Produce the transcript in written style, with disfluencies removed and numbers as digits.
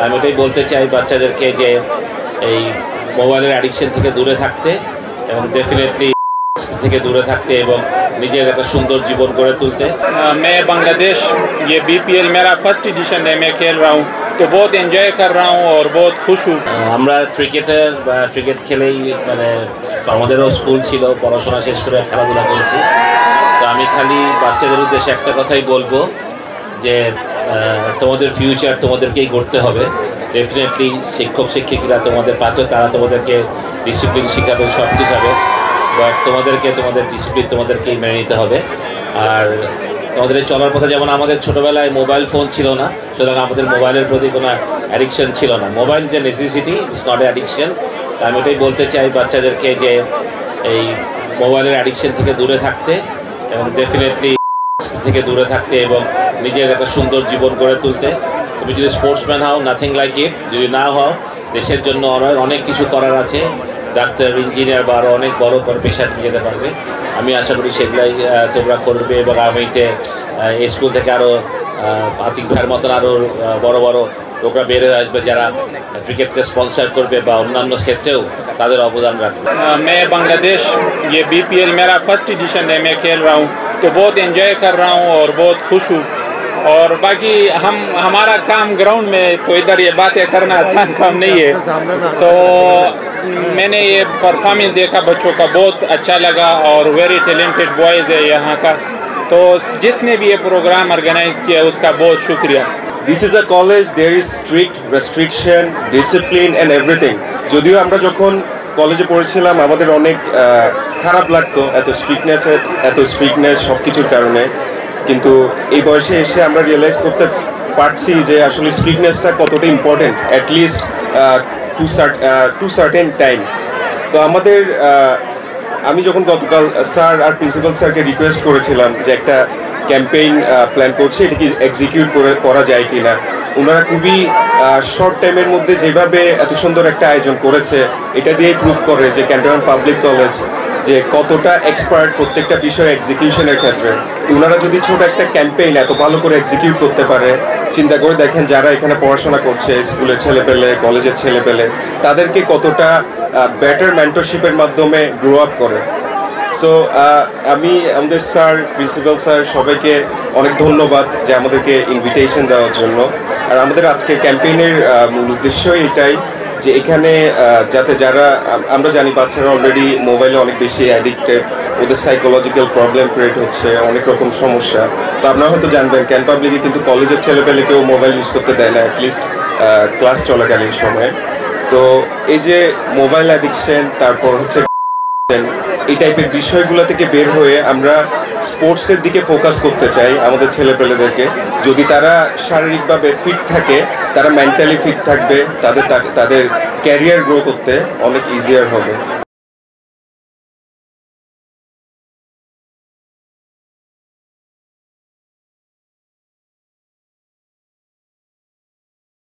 আমি এটাই বলতে চাই বাচ্চাদেরকে যে এই মোবাইলের অ্যাডিকশন থেকে দূরে থাকতে এবং ডেফিনেটলি থেকে দূরে থাকতে এবং নিজের একটা সুন্দর জীবন গড়ে তুলতে। मैं बांग्लादेश ये बीपीएल मेरा फर्स्ट एडिशन है, मैं खेल रहा हूँ तो बहुत एंजॉय कर रहा हूँ और बहुत खुश हूँ। আমরা ক্রিকেট খেলেই মানে আমাদেরও স্কুল ছিল, পড়াশোনা শেষ করে খেলাধুলা করেছি। তো আমি খালি বাচ্চাদের উদ্দেশ্যে একটা কথাই বলবো যে তোমাদের ফিউচার তোমাদেরকেই গড়তে হবে। ডেফিনেটলি শিক্ষক শিক্ষিকারা তোমাদের পাতে, তারা তোমাদেরকে ডিসিপ্লিন শেখাবে, সব কিছু হবে, বাট তোমাদের ডিসিপ্লিন তোমাদেরকেই মেনে নিতে হবে। আর তোমাদের চলার পথে যেমন আমাদের ছোটোবেলায় মোবাইল ফোন ছিল না, সুতরাং আমাদের মোবাইলের প্রতি কোনো অ্যাডিকশন ছিল না। মোবাইল যে নেসেসিটি, ইটস নট অ্যাডিকশন। আমি এটাই বলতে চাই বাচ্চাদেরকে যে এই মোবাইলের অ্যাডিকশন থেকে দূরে থাকতে এবং ডেফিনেটলি থেকে দূরে থাকতে এবং নিজের একটা সুন্দর জীবন গড়ে তুলতে। তুমি যদি স্পোর্টসম্যান হও, নাথিং লাইক ইট। যদি না হও, দেশের জন্য অনেক কিছু করার আছে, ডাক্তার, ইঞ্জিনিয়ার বা আরও অনেক বড় পেশায় তুমি যেতে পারবে। আমি আশা করি সেগুলাই তোমরা করবে এবং আগামীতে এই স্কুল থেকে আরও আতিক ভাইয়ের মতন আরও বড় বড় লোকরা বের হয়ে আসবে যারা ক্রিকেটকে স্পন্সর করবে বা অন্যান্য ক্ষেত্রেও তাদের অবদান রাখবে। मैं बांग्लादेश ये बीपीएल मेरा फर्स्ट एडिशन है, मैं खेल रहा हूँ तो बहुत एंजॉय कर रहा हूँ और बहुत खुश हूँ। और बाकी हमारा काम ग्राउंड में, तो इधर ये बातें करना आसान काम नहीं है। तो मैंने ये परफॉर्मेंस देखा बच्चों का, बहुत अच्छा लगा और वेरी टैलेंटेड बॉयज़ है यहाँ का। तो जिसने भी ये प्रोग्राम ऑर्गेनाइज किया उसका बहुत शुक्रिया। This is a college, there is strict restriction, discipline and everything. যদিও আমরা যখন কলেজে পড়েছিলাম আমাদের অনেক খারাপ লাগতো এত স্ট্রিক্টনেস সব কিছুর কারণে, কিন্তু এই বয়সে এসে আমরা রিয়েলাইজ করতে পারছি যে আসলে স্ট্রিক্টনেসটা কতটা important, at least to certain time. তো আমি যখন গতকাল স্যার আর প্রিন্সিপাল স্যারকে রিকোয়েস্ট করেছিলাম যে একটা ক্যাম্পেইন প্ল্যান করছে, এটা কি এক্সিকিউট করা যায় কি না, ওনারা খুবই শর্ট টাইমের মধ্যে যেভাবে এত সুন্দর একটা আয়োজন করেছে, এটা দিয়েই প্রুভ করে যে ক্যান্টনমেন্ট পাবলিক কলেজ যে কতটা এক্সপার্ট প্রত্যেকটা বিষয়ে এক্সিকিউশনের ক্ষেত্রে। ওনারা যদি ছোট একটা ক্যাম্পেইন এত ভালো করে এক্সিকিউট করতে পারে, চিন্তা করে দেখেন যারা এখানে পড়াশোনা করছে, স্কুলের ছেলেপেলে, কলেজের ছেলেপেলে, তাদেরকে কতটা বেটার মেন্টরশিপের মাধ্যমে গ্রো আপ করে। সো আমি আমাদের স্যার, প্রিন্সিপাল স্যার সবাইকে অনেক ধন্যবাদ যে আমাদেরকে ইনভিটেশন দেওয়ার জন্য। আর আমাদের আজকের ক্যাম্পেইনের মূল উদ্দেশ্যই এটাই যে এখানে যাতে যারা, আমরা জানি বাচ্চারা অলরেডি মোবাইলে অনেক বেশি অ্যাডিক্টেড, ওদের সাইকোলজিক্যাল প্রবলেম ক্রিয়েট হচ্ছে, অনেক রকম সমস্যা। তো আপনারা হয়তো জানবেন ক্যান পাবলিকে কিন্তু কলেজের ছেলেপেলেকেও মোবাইল ইউজ করতে দেয় না, অ্যাটলিস্ট ক্লাস চলাকালীন সময়ে। তো এই যে মোবাইল অ্যাডিকশন, তারপর হচ্ছে এই টাইপের বিষয়গুলো থেকে বের হয়ে আমরা স্পোর্টসের দিকে ফোকাস করতে চাই আমাদের ছেলেপেলেদেরকে। যদি তারা শারীরিকভাবে ফিট থাকে, তারা মেন্টালি ফিট থাকবে, তাদের ক্যারিয়ার গ্রো করতে অনেক ইজিয়ার হবে।